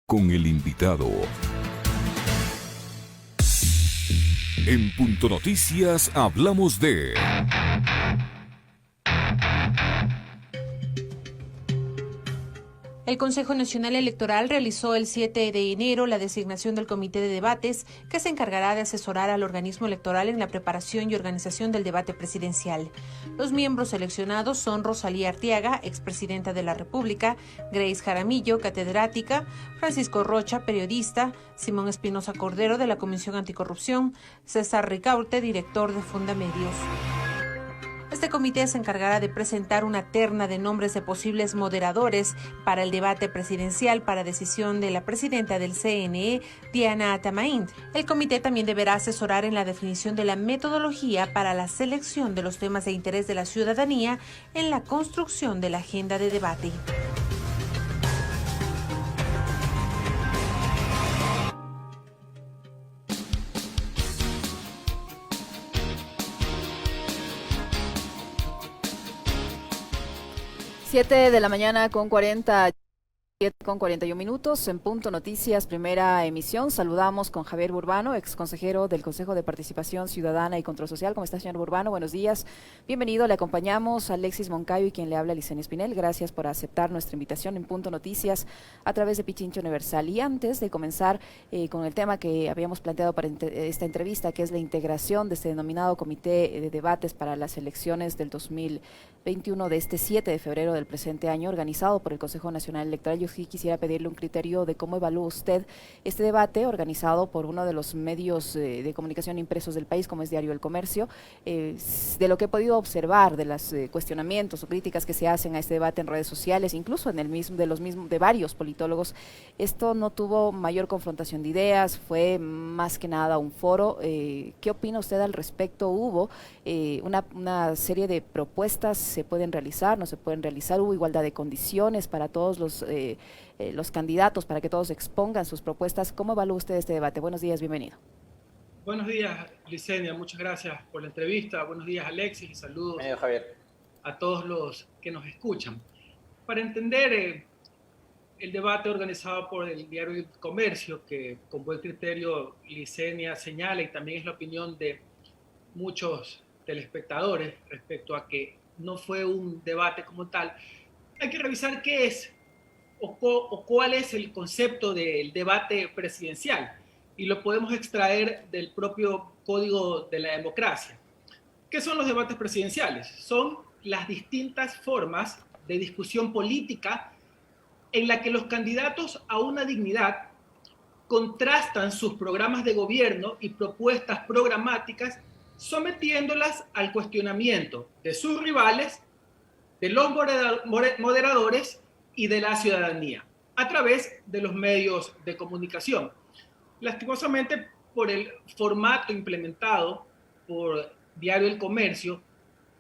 con el invitado. En Punto Noticias hablamos de... El Consejo Nacional Electoral realizó el 7 de enero la designación del Comité de Debates, que se encargará de asesorar al organismo electoral en la preparación y organización del debate presidencial. Los miembros seleccionados son Rosalía Arteaga, expresidenta de la República; Grace Jaramillo, catedrática; Francisco Rocha, periodista; Simón Espinosa Cordero, de la Comisión Anticorrupción; César Ricaurte, director de Fundamedios. Este comité se encargará de presentar una terna de nombres de posibles moderadores para el debate presidencial para decisión de la presidenta del CNE, Diana Atamaín. El comité también deberá asesorar en la definición de la metodología para la selección de los temas de interés de la ciudadanía en la construcción de la agenda de debate. Siete de la mañana con 41 minutos en Punto Noticias, primera emisión. Saludamos con Javier Burbano, ex consejero del Consejo de Participación Ciudadana y Control Social. ¿Cómo está, señor Burbano? Buenos días. Bienvenido. Le acompañamos a Alexis Moncayo y quien le habla, Licenia Espinel. Gracias por aceptar nuestra invitación en Punto Noticias a través de Pichincha Universal. Y antes de comenzar con el tema que habíamos planteado para esta entrevista, que es la integración de este denominado Comité de Debates para las elecciones del 2021 de este 7 de febrero del presente año, organizado por el Consejo Nacional Electoral, yo sí quisiera pedirle un criterio de cómo evalúa usted este debate organizado por uno de los medios de comunicación impresos del país, como es Diario El Comercio, de lo que he podido observar de los cuestionamientos o críticas que se hacen a este debate en redes sociales, incluso en el mismo de varios politólogos. Esto no tuvo mayor confrontación de ideas, fue más que nada un foro. ¿Qué opina usted al respecto? ¿Hubo una serie de propuestas? ¿Se pueden realizar? ¿No se pueden realizar? ¿Hubo igualdad de condiciones para todos los candidatos, para que todos expongan sus propuestas? ¿Cómo evalúa usted este debate? Buenos días, bienvenido. Buenos días, Licenia, muchas gracias por la entrevista. Buenos días, Alexis, y saludos Javier, a todos los que nos escuchan. Para entender el debate organizado por el Diario El Comercio, que con buen criterio Licenia señala, y también es la opinión de muchos telespectadores respecto a que no fue un debate como tal, hay que revisar qué es o cuál es el concepto del debate presidencial, y lo podemos extraer del propio Código de la Democracia. ¿Qué son los debates presidenciales? Son las distintas formas de discusión política en la que los candidatos a una dignidad contrastan sus programas de gobierno y propuestas programáticas, sometiéndolas al cuestionamiento de sus rivales, de los moderadores y de la ciudadanía, a través de los medios de comunicación. Lastimosamente, por el formato implementado por Diario El Comercio,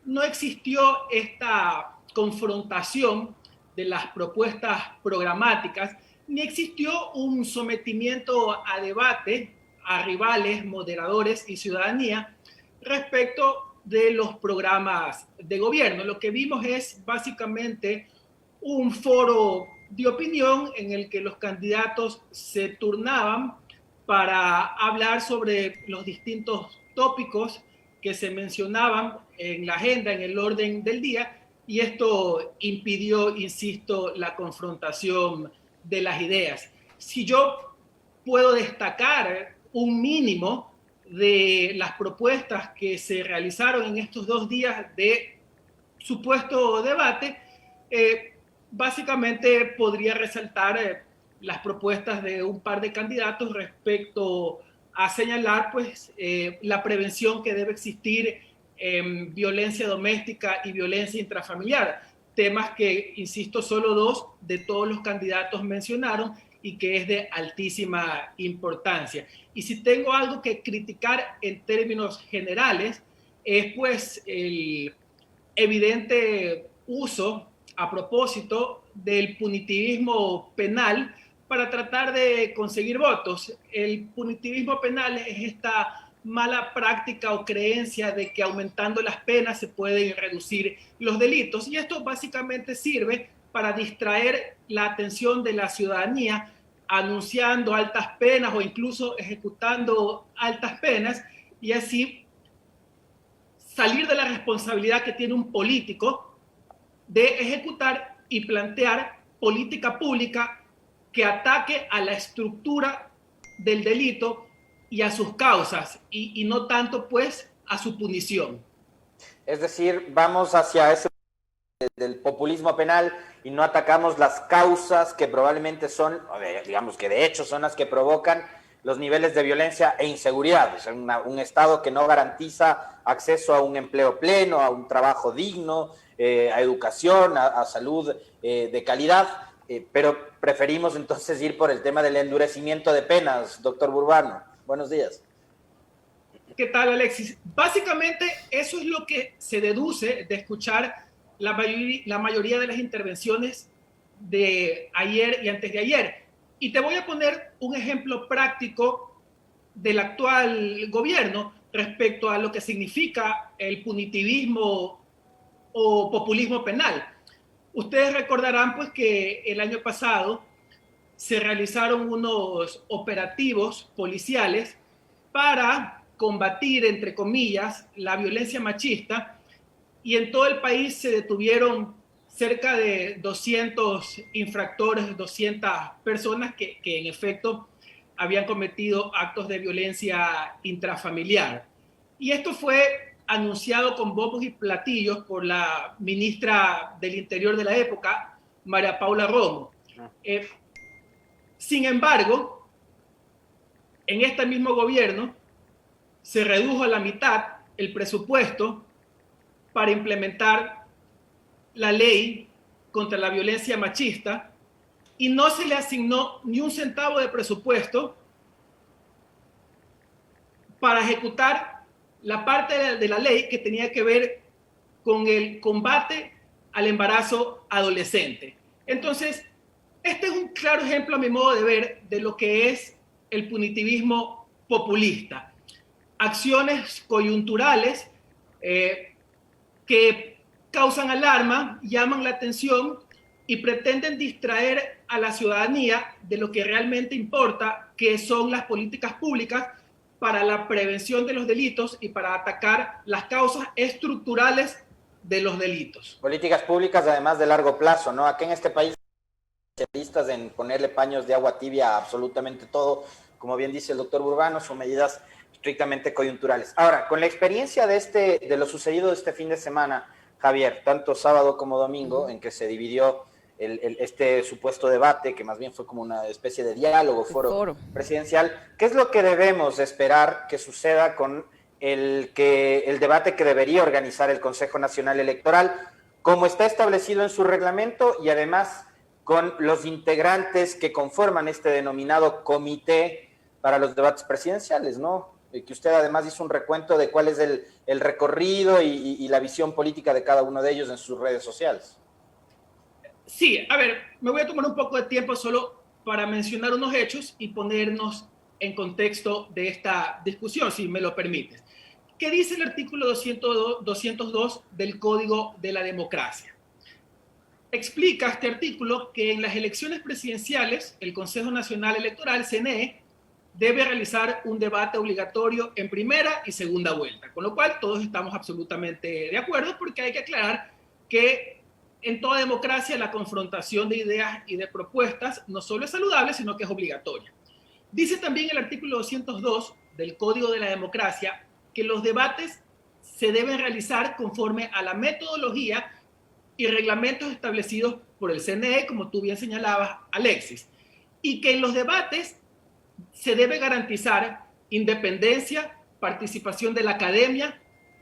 no existió esta confrontación de las propuestas programáticas, ni existió un sometimiento a debate a rivales, moderadores y ciudadanía respecto de los programas de gobierno. Lo que vimos es básicamente un foro de opinión en el que los candidatos se turnaban para hablar sobre los distintos tópicos que se mencionaban en la agenda, en el orden del día, y esto impidió, insisto, la confrontación de las ideas. Si yo puedo destacar un mínimo de las propuestas que se realizaron en estos 2 días de supuesto debate, básicamente podría resaltar las propuestas de un par de candidatos respecto a señalar la prevención que debe existir en violencia doméstica y violencia intrafamiliar, temas que, insisto, solo 2 de todos los candidatos mencionaron y que es de altísima importancia. Y si tengo algo que criticar en términos generales, es pues el evidente uso a propósito del punitivismo penal para tratar de conseguir votos. El punitivismo penal es esta mala práctica o creencia de que aumentando las penas se pueden reducir los delitos, y esto básicamente sirve para distraer la atención de la ciudadanía anunciando altas penas o incluso ejecutando altas penas y así salir de la responsabilidad que tiene un político de ejecutar y plantear política pública que ataque a la estructura del delito y a sus causas y no tanto pues a su punición. Es decir, vamos hacia ese del populismo penal y no atacamos las causas que probablemente son, digamos que de hecho son las que provocan los niveles de violencia e inseguridad. O sea, un Estado que no garantiza acceso a un empleo pleno, a un trabajo digno, a educación, a salud de calidad, pero preferimos entonces ir por el tema del endurecimiento de penas. Doctor Burbano, buenos días. ¿Qué tal, Alexis? Básicamente eso es lo que se deduce de escuchar la mayoría de las intervenciones de ayer y antes de ayer. Y te voy a poner un ejemplo práctico del actual gobierno respecto a lo que significa el punitivismo o populismo penal. Ustedes recordarán pues que el año pasado se realizaron unos operativos policiales para combatir, entre comillas, la violencia machista, y en todo el país se detuvieron cerca de 200 infractores, 200 personas que en efecto habían cometido actos de violencia intrafamiliar. Y esto fue anunciado con bombos y platillos por la ministra del Interior de la época, María Paula Romo. Sin embargo, en este mismo gobierno se redujo a la mitad el presupuesto para implementar la ley contra la violencia machista y no se le asignó ni un centavo de presupuesto para ejecutar la parte de la ley que tenía que ver con el combate al embarazo adolescente. Entonces, este es un claro ejemplo, a mi modo de ver, de lo que es el punitivismo populista. Acciones coyunturales que causan alarma, llaman la atención y pretenden distraer a la ciudadanía de lo que realmente importa, que son las políticas públicas para la prevención de los delitos y para atacar las causas estructurales de los delitos. Políticas públicas además de largo plazo, ¿no? Aquí en este país especialistas en ponerle paños de agua tibia a absolutamente todo, como bien dice el doctor Burbano, son medidas estrictamente coyunturales. Ahora, con la experiencia de lo sucedido este fin de semana, Javier, tanto sábado como domingo, en que se dividió este supuesto debate, que más bien fue como una especie de diálogo, foro presidencial, ¿qué es lo que debemos esperar que suceda con el debate que debería organizar el Consejo Nacional Electoral, como está establecido en su reglamento y además con los integrantes que conforman este denominado comité para los debates presidenciales, ¿no? Que usted además hizo un recuento de cuál es el recorrido y la visión política de cada uno de ellos en sus redes sociales. Sí, a ver, me voy a tomar un poco de tiempo solo para mencionar unos hechos y ponernos en contexto de esta discusión, si me lo permites. ¿Qué dice el artículo 202 del Código de la Democracia? Explica este artículo que en las elecciones presidenciales, el Consejo Nacional Electoral, CNE, debe realizar un debate obligatorio en primera y segunda vuelta, con lo cual todos estamos absolutamente de acuerdo, porque hay que aclarar que en toda democracia la confrontación de ideas y de propuestas no solo es saludable, sino que es obligatoria. Dice también el artículo 202 del Código de la Democracia que los debates se deben realizar conforme a la metodología y reglamentos establecidos por el CNE, como tú bien señalabas, Alexis, y que en los debates se debe garantizar independencia, participación de la academia,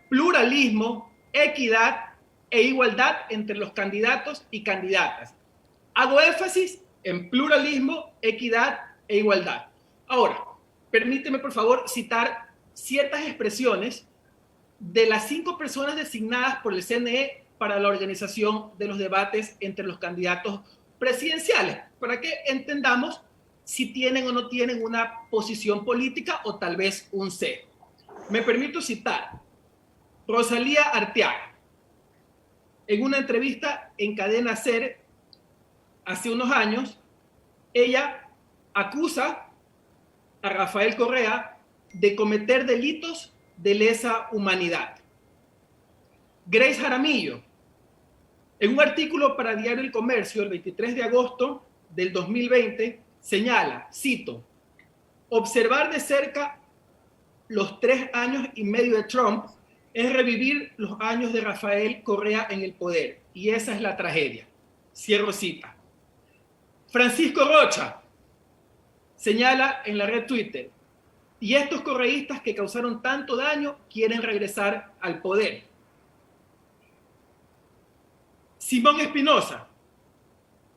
pluralismo, equidad e igualdad entre los candidatos y candidatas. Hago énfasis en pluralismo, equidad e igualdad. Ahora, permíteme por favor citar ciertas expresiones de las 5 personas designadas por el CNE para la organización de los debates entre los candidatos presidenciales, para que entendamos si tienen o no tienen una posición política o tal vez un sesgo. Me permito citar Rosalía Arteaga. En una entrevista en Cadena SER hace unos años, ella acusa a Rafael Correa de cometer delitos de lesa humanidad. Grace Jaramillo, en un artículo para Diario El Comercio el 23 de agosto del 2020, señala, cito, observar de cerca los 3 años y medio de Trump es revivir los años de Rafael Correa en el poder, y esa es la tragedia. Cierro cita. Francisco Rocha señala en la red Twitter, y estos correístas que causaron tanto daño quieren regresar al poder. Simón Espinosa,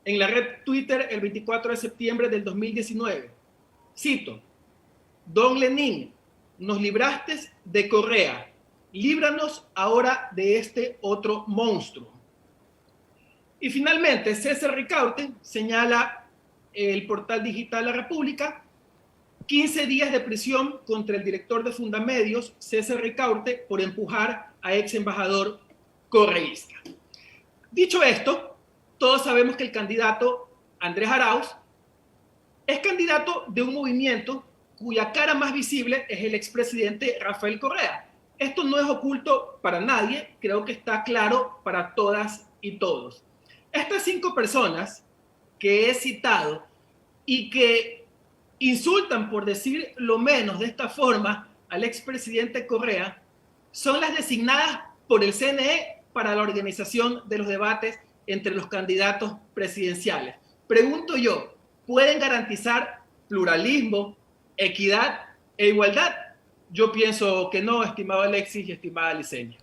en la red Twitter el 24 de septiembre del 2019, cito, Don Lenín, nos libraste de Correa, líbranos ahora de este otro monstruo. Y finalmente, César Ricaurte señala el portal digital La República, 15 días de prisión contra el director de Fundamedios, César Ricaurte, por empujar a ex embajador correísta. Dicho esto, todos sabemos que el candidato Andrés Arauz es candidato de un movimiento cuya cara más visible es el expresidente Rafael Correa. Esto no es oculto para nadie, creo que está claro para todas y todos. Estas 5 personas que he citado y que insultan, por decir lo menos de esta forma, al expresidente Correa, son las designadas por el CNE para la organización de los debates entre los candidatos presidenciales. Pregunto yo, ¿pueden garantizar pluralismo, equidad e igualdad? Yo pienso que no, estimado Alexis y estimada Licenia.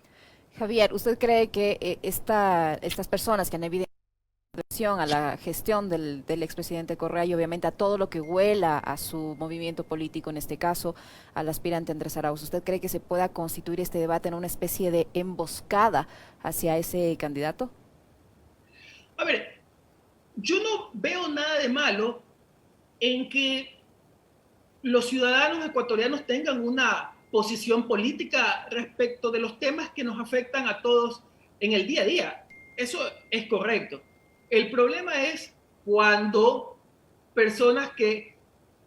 Javier, ¿usted cree que estas personas que han evidenciado a la gestión del expresidente Correa y obviamente a todo lo que huela a su movimiento político, en este caso al aspirante Andrés Arauz, ¿usted cree que se pueda constituir este debate en una especie de emboscada hacia ese candidato? A ver, yo no veo nada de malo en que los ciudadanos ecuatorianos tengan una posición política respecto de los temas que nos afectan a todos en el día a día. Eso es correcto. El problema es cuando personas que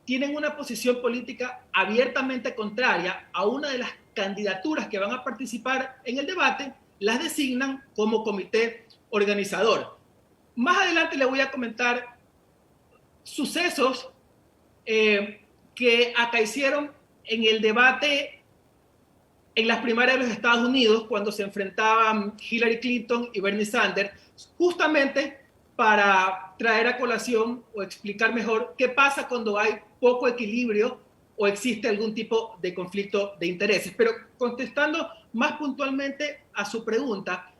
tienen una posición política abiertamente contraria a una de las candidaturas que van a participar en el debate, las designan como comité organizador. Más adelante le voy a comentar sucesos que acaecieron en el debate en las primarias de los Estados Unidos cuando se enfrentaban Hillary Clinton y Bernie Sanders, justamente para traer a colación o explicar mejor qué pasa cuando hay poco equilibrio o existe algún tipo de conflicto de intereses. Pero contestando más puntualmente a su pregunta,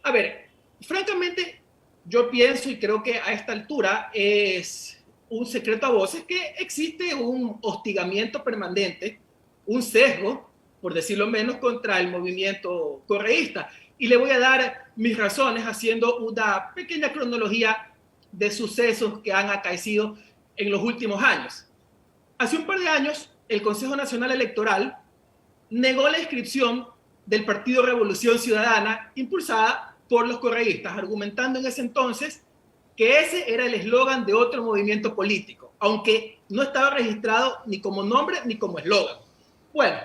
a ver, francamente, yo pienso y creo que a esta altura es un secreto a voces que existe un hostigamiento permanente, un sesgo, por decirlo menos, contra el movimiento correísta. Y le voy a dar mis razones haciendo una pequeña cronología de sucesos que han acaecido en los últimos años. Hace un par de años, el Consejo Nacional Electoral negó la inscripción del Partido Revolución Ciudadana impulsada por los correístas, argumentando en ese entonces que ese era el eslogan de otro movimiento político, aunque no estaba registrado ni como nombre ni como eslogan. Bueno,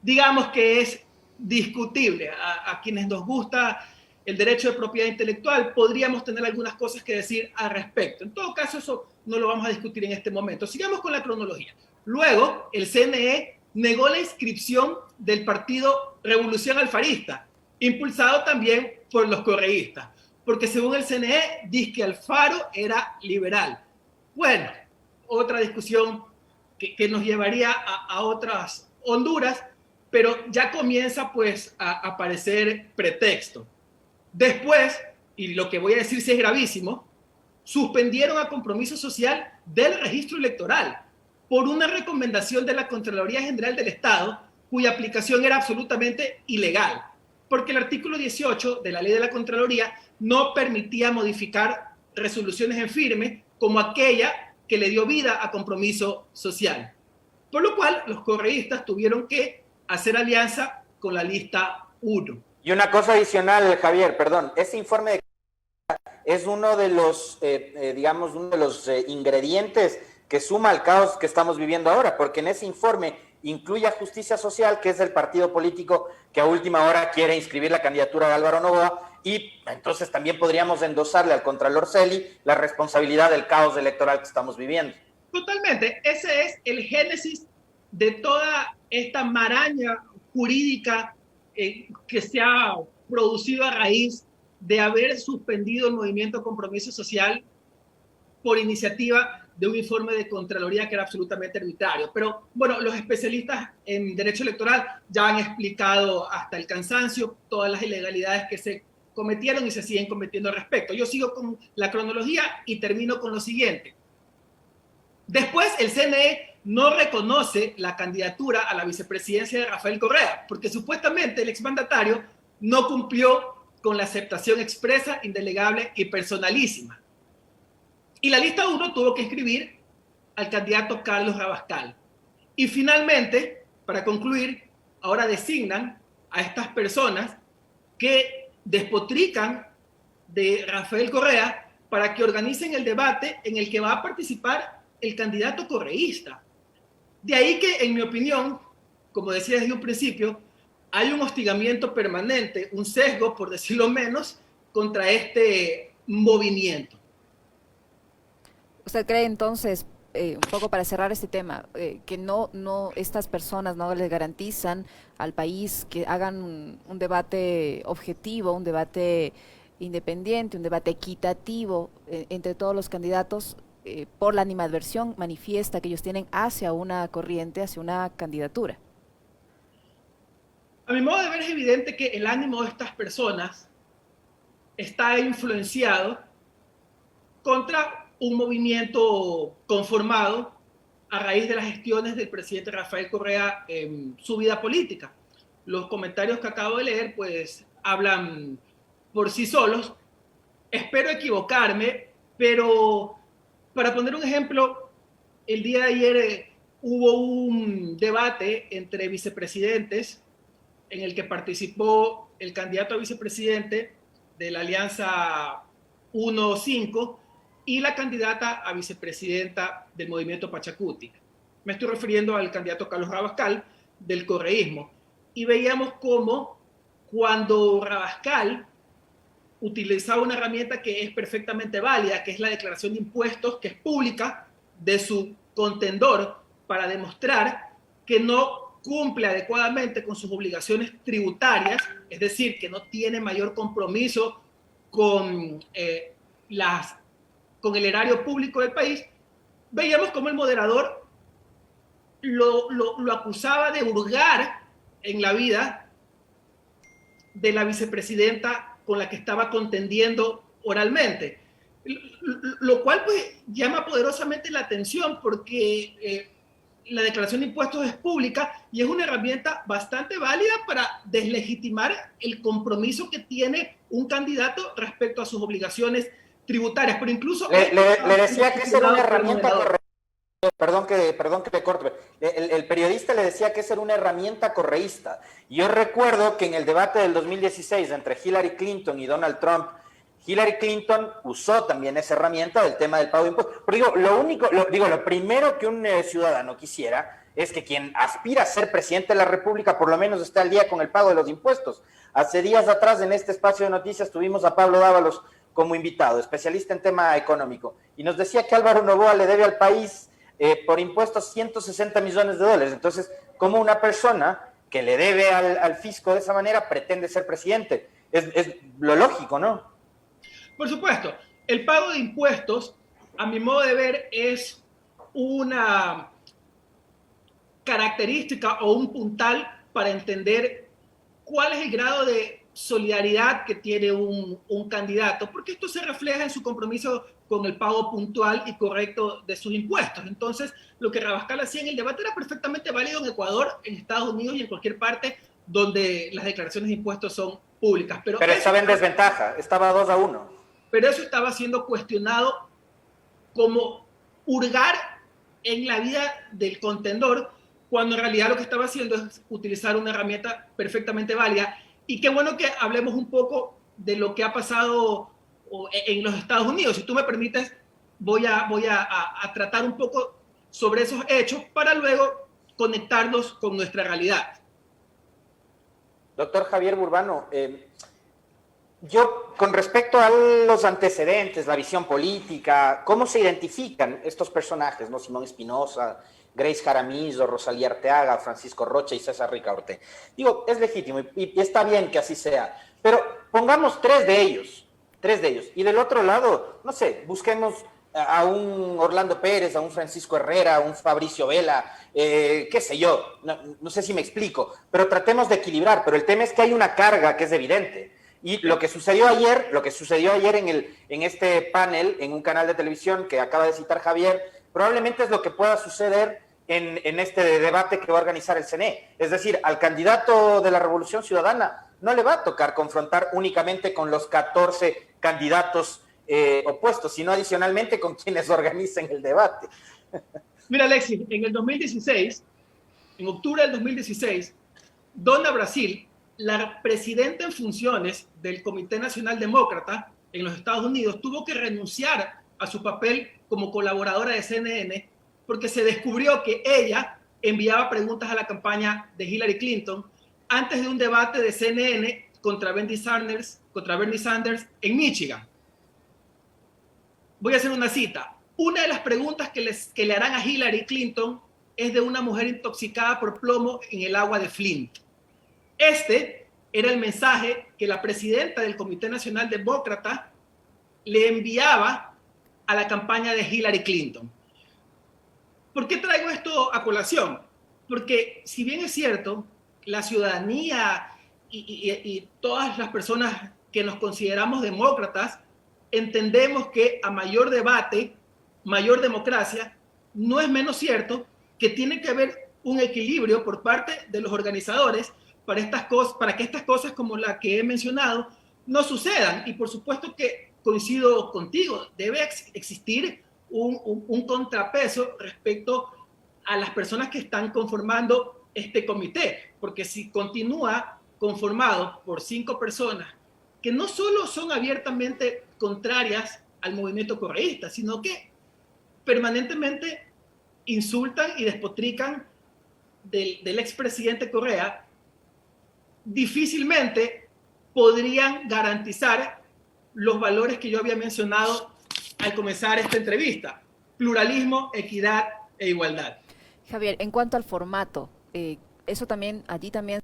digamos que es discutible. A quienes nos gusta el derecho de propiedad intelectual, podríamos tener algunas cosas que decir al respecto. En todo caso, eso no lo vamos a discutir en este momento. Sigamos con la cronología. Luego, el CNE negó la inscripción del Partido Revolución Alfarista, impulsado también por los correístas, porque según el CNE, dice que Alfaro era liberal. Bueno, otra discusión que nos llevaría a otras Honduras, pero ya comienza pues a aparecer pretexto. Después, y lo que voy a decir sí es gravísimo, suspendieron a Compromiso Social del registro electoral por una recomendación de la Contraloría General del Estado, cuya aplicación era absolutamente ilegal, porque el artículo 18 de la ley de la Contraloría no permitía modificar resoluciones en firme como aquella que le dio vida a Compromiso Social. Por lo cual, los correístas tuvieron que hacer alianza con la lista 1. Y una cosa adicional, Javier, perdón, ese informe de es uno de los, ingredientes que suma al caos que estamos viviendo ahora, porque en ese informe incluye a Justicia Social, que es el partido político que a última hora quiere inscribir la candidatura de Álvaro Noboa, y entonces también podríamos endosarle al Contralor Celi la responsabilidad del caos electoral que estamos viviendo. Totalmente, ese es el génesis de toda esta maraña jurídica que se ha producido a raíz de haber suspendido el movimiento Compromiso Social por iniciativa de un informe de Contraloría que era absolutamente arbitrario. Pero bueno, los especialistas en derecho electoral ya han explicado hasta el cansancio todas las ilegalidades que se cometieron y se siguen cometiendo al respecto. Yo sigo con la cronología y termino con lo siguiente. Después el CNE no reconoce la candidatura a la vicepresidencia de Rafael Correa, porque supuestamente el exmandatario no cumplió con la aceptación expresa, indelegable y personalísima. Y la lista 1 tuvo que inscribir al candidato Carlos Rabascal. Y finalmente, para concluir, ahora designan a estas personas que despotrican de Rafael Correa para que organicen el debate en el que va a participar el candidato correísta. De ahí que, en mi opinión, como decía desde un principio, hay un hostigamiento permanente, un sesgo, por decirlo menos, contra este movimiento. ¿Usted cree entonces, un poco para cerrar este tema, que no estas personas no les garantizan al país que hagan un debate objetivo, un debate independiente, un debate equitativo entre todos los candidatos por la animadversión manifiesta que ellos tienen hacia una corriente, hacia una candidatura? A mi modo de ver es evidente que el ánimo de estas personas está influenciado contra un movimiento conformado a raíz de las gestiones del presidente Rafael Correa en su vida política. Los comentarios que acabo de leer pues hablan por sí solos. Espero equivocarme, pero para poner un ejemplo, el día de ayer hubo un debate entre vicepresidentes en el que participó el candidato a vicepresidente de la Alianza 1-5 y la candidata a vicepresidenta del movimiento Pachacuti. Me estoy refiriendo al candidato Carlos Rabascal del correísmo. Y veíamos cómo cuando Rabascal utilizaba una herramienta que es perfectamente válida, que es la declaración de impuestos, que es pública, de su contendor, para demostrar que no cumple adecuadamente con sus obligaciones tributarias, es decir, que no tiene mayor compromiso con con el erario público del país, veíamos cómo el moderador lo acusaba de hurgar en la vida de la vicepresidenta con la que estaba contendiendo oralmente, lo cual pues llama poderosamente la atención porque la declaración de impuestos es pública y es una herramienta bastante válida para deslegitimar el compromiso que tiene un candidato respecto a sus obligaciones tributarias, pero incluso... Le decía que esa era una herramienta correcta. Perdón que le corte. El periodista le decía que esa era una herramienta correísta. Yo recuerdo que en el debate del 2016 entre Hillary Clinton y Donald Trump, Hillary Clinton usó también esa herramienta del tema del pago de impuestos. Pero lo primero que un ciudadano quisiera es que quien aspira a ser presidente de la República por lo menos esté al día con el pago de los impuestos. Hace días atrás en este espacio de noticias tuvimos a Pablo Dávalos como invitado, especialista en tema económico, y nos decía que Álvaro Noboa le debe al país por impuestos 160 millones de dólares. Entonces, ¿cómo una persona que le debe al fisco de esa manera pretende ser presidente? Es lo lógico, ¿no? Por supuesto, el pago de impuestos, a mi modo de ver, es una característica o un puntal para entender cuál es el grado de solidaridad que tiene un candidato, porque esto se refleja en su compromiso con el pago puntual y correcto de sus impuestos. Entonces, lo que Rabascal hacía en el debate era perfectamente válido en Ecuador, en Estados Unidos y en cualquier parte donde las declaraciones de impuestos son públicas. Pero estaba en desventaja, estaba 2-1. Pero eso estaba siendo cuestionado como hurgar en la vida del contendor, cuando en realidad lo que estaba haciendo es utilizar una herramienta perfectamente válida. Y qué bueno que hablemos un poco de lo que ha pasado en los Estados Unidos. Si tú me permites, voy a tratar un poco sobre esos hechos para luego conectarnos con nuestra realidad. Doctor Javier Burbano, yo con respecto a los antecedentes, la visión política, ¿cómo se identifican estos personajes, ¿no? Simón Espinosa, Grace Jaramillo, Rosalía Arteaga, Francisco Rocha y César Ricaurte. Digo, es legítimo y está bien que así sea, pero pongamos tres de ellos, y del otro lado, no sé, busquemos a un Orlando Pérez, a un Francisco Herrera, a un Fabricio Vela, qué sé yo, no sé si me explico, pero tratemos de equilibrar, pero el tema es que hay una carga que es evidente. Y lo que sucedió ayer en este panel, en un canal de televisión que acaba de citar Javier, probablemente es lo que pueda suceder en este debate que va a organizar el CNE. Es decir, al candidato de la Revolución Ciudadana no le va a tocar confrontar únicamente con los 14 candidatos opuestos, sino adicionalmente con quienes organicen el debate. Mira, Alexis, en octubre del 2016, Donna Brasil, la presidenta en funciones del Comité Nacional Demócrata en los Estados Unidos, tuvo que renunciar a su papel como colaboradora de CNN porque se descubrió que ella enviaba preguntas a la campaña de Hillary Clinton antes de un debate de CNN contra Bernie Sanders en Michigan. Voy a hacer una cita. Una de las preguntas que le harán a Hillary Clinton es de una mujer intoxicada por plomo en el agua de Flint. Este era el mensaje que la presidenta del Comité Nacional Demócrata le enviaba a la campaña de Hillary Clinton. ¿Por qué traigo esto a colación? Porque si bien es cierto, la ciudadanía y todas las personas que nos consideramos demócratas entendemos que a mayor debate, mayor democracia, no es menos cierto que tiene que haber un equilibrio por parte de los organizadores para que estas cosas como la que he mencionado no sucedan. Y por supuesto que coincido contigo, debe existir un contrapeso respecto a las personas que están conformando este comité, porque si continúa conformado por 5 personas que no solo son abiertamente contrarias al movimiento correísta, sino que permanentemente insultan y despotrican del expresidente Correa, difícilmente podrían garantizar los valores que yo había mencionado al comenzar esta entrevista: pluralismo, equidad e igualdad. Javier, en cuanto al formato, eso también, allí también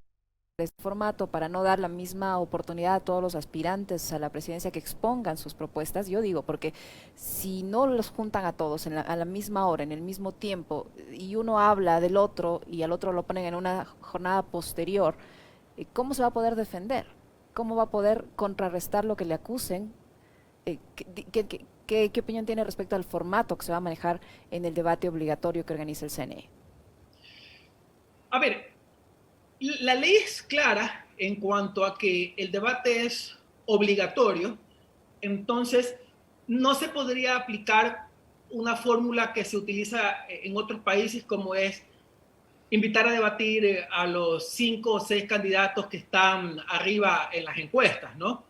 este formato, para no dar la misma oportunidad a todos los aspirantes a la presidencia que expongan sus propuestas, yo digo, porque si no los juntan a todos a la misma hora, en el mismo tiempo, y uno habla del otro y al otro lo ponen en una jornada posterior, ¿cómo se va a poder defender? ¿Cómo va a poder contrarrestar lo que le acusen? ¿Qué opinión tiene respecto al formato que se va a manejar en el debate obligatorio que organiza el CNE? A ver, la ley es clara en cuanto a que el debate es obligatorio, entonces no se podría aplicar una fórmula que se utiliza en otros países, como es invitar a debatir a los 5 o 6 candidatos que están arriba en las encuestas, ¿no?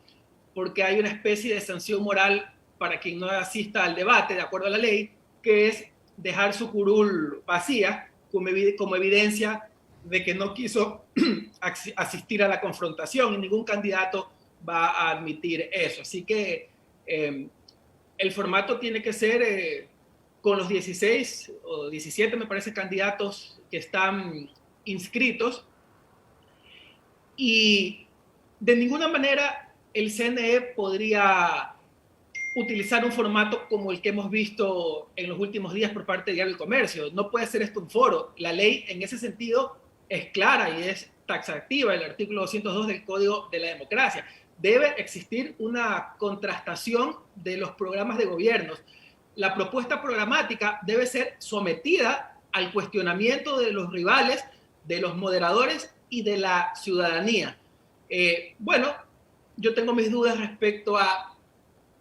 Porque hay una especie de sanción moral para quien no asista al debate, de acuerdo a la ley, que es dejar su curul vacía como evidencia de que no quiso asistir a la confrontación, y ningún candidato va a admitir eso. Así que el formato tiene que ser con los 16 o 17, me parece, candidatos que están inscritos, y de ninguna manera el CNE podría utilizar un formato como el que hemos visto en los últimos días por parte de Diario El Comercio. No puede ser esto un foro. La ley en ese sentido es clara y es taxativa, el artículo 202 del Código de la Democracia. Debe existir una contrastación de los programas de gobiernos. La propuesta programática debe ser sometida al cuestionamiento de los rivales, de los moderadores y de la ciudadanía. Bueno, yo tengo mis dudas respecto a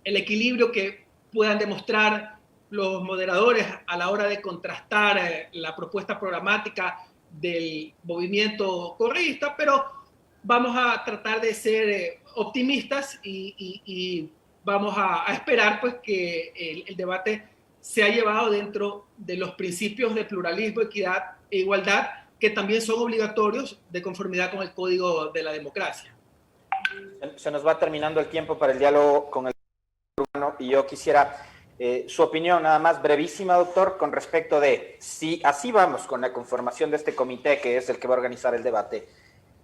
el equilibrio que puedan demostrar los moderadores a la hora de contrastar la propuesta programática del movimiento correísta, pero vamos a tratar de ser optimistas y vamos a esperar pues que el debate se ha llevado dentro de los principios de pluralismo, equidad e igualdad, que también son obligatorios de conformidad con el Código de la Democracia. Se nos va terminando el tiempo para el diálogo con el urbano y yo quisiera su opinión nada más brevísima, doctor, con respecto de si así vamos con la conformación de este comité, que es el que va a organizar el debate,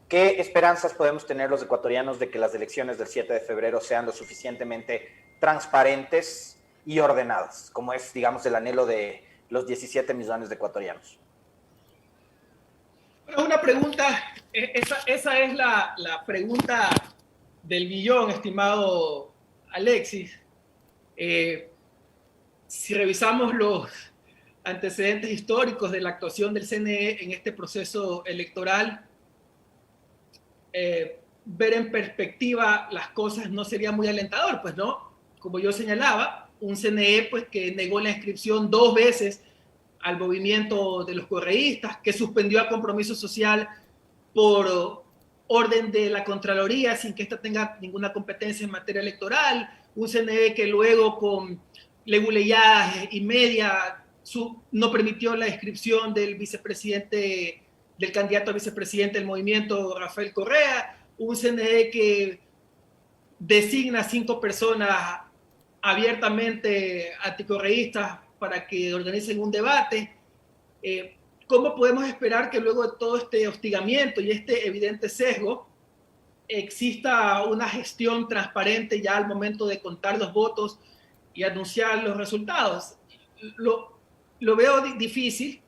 ¿qué esperanzas podemos tener los ecuatorianos de que las elecciones del 7 de febrero sean lo suficientemente transparentes y ordenadas, como es, digamos, el anhelo de los 17 millones de ecuatorianos? Es una pregunta, esa es la pregunta del millón, estimado Alexis. Si revisamos los antecedentes históricos de la actuación del CNE en este proceso electoral, ver en perspectiva las cosas no sería muy alentador, pues no, como yo señalaba, un CNE pues que negó la inscripción 2 veces al movimiento de los correístas, que suspendió a Compromiso Social por orden de la Contraloría sin que ésta tenga ninguna competencia en materia electoral, un CNE que luego con leguleyadas y media no permitió la inscripción del vicepresidente, del candidato a vicepresidente del movimiento, Rafael Correa, un CNE que designa 5 personas abiertamente anticorreístas para que organicen un debate. ¿Cómo podemos esperar que luego de todo este hostigamiento y este evidente sesgo exista una gestión transparente ya al momento de contar los votos y anunciar los resultados? Lo veo difícil,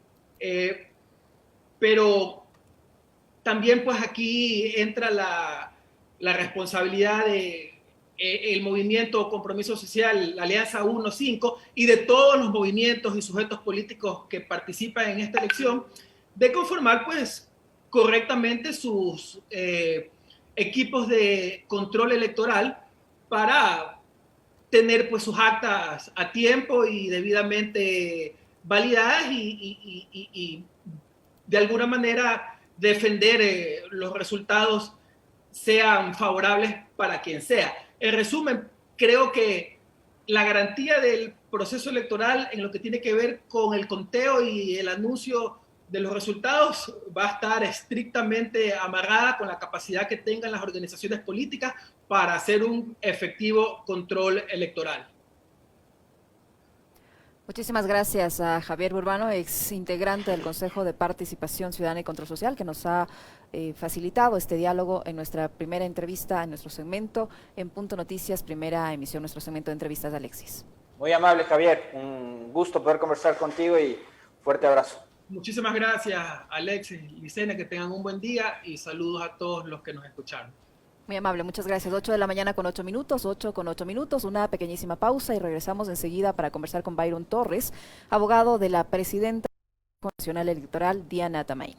pero también pues aquí entra la responsabilidad de el movimiento Compromiso Social, la Alianza 1-5 y de todos los movimientos y sujetos políticos que participan en esta elección, de conformar pues correctamente sus equipos de control electoral para tener pues sus actas a tiempo y debidamente validadas y de alguna manera defender los resultados sean favorables para quien sea. En resumen, creo que la garantía del proceso electoral en lo que tiene que ver con el conteo y el anuncio de los resultados va a estar estrictamente amarrada con la capacidad que tengan las organizaciones políticas para hacer un efectivo control electoral. Muchísimas gracias a Javier Burbano, ex integrante del Consejo de Participación Ciudadana y Control Social, que nos ha facilitado este diálogo en nuestra primera entrevista, en nuestro segmento en Punto Noticias, primera emisión, nuestro segmento de entrevistas de Alexis. Muy amable, Javier. Un gusto poder conversar contigo y fuerte abrazo. Muchísimas gracias, Alexis y Licenia, que tengan un buen día y saludos a todos los que nos escucharon. Muy amable, muchas gracias. 8 de la mañana con 8 minutos, 8 con 8 minutos, una pequeñísima pausa y regresamos enseguida para conversar con Byron Torres, abogado de la presidenta nacional electoral, Diana Tamain.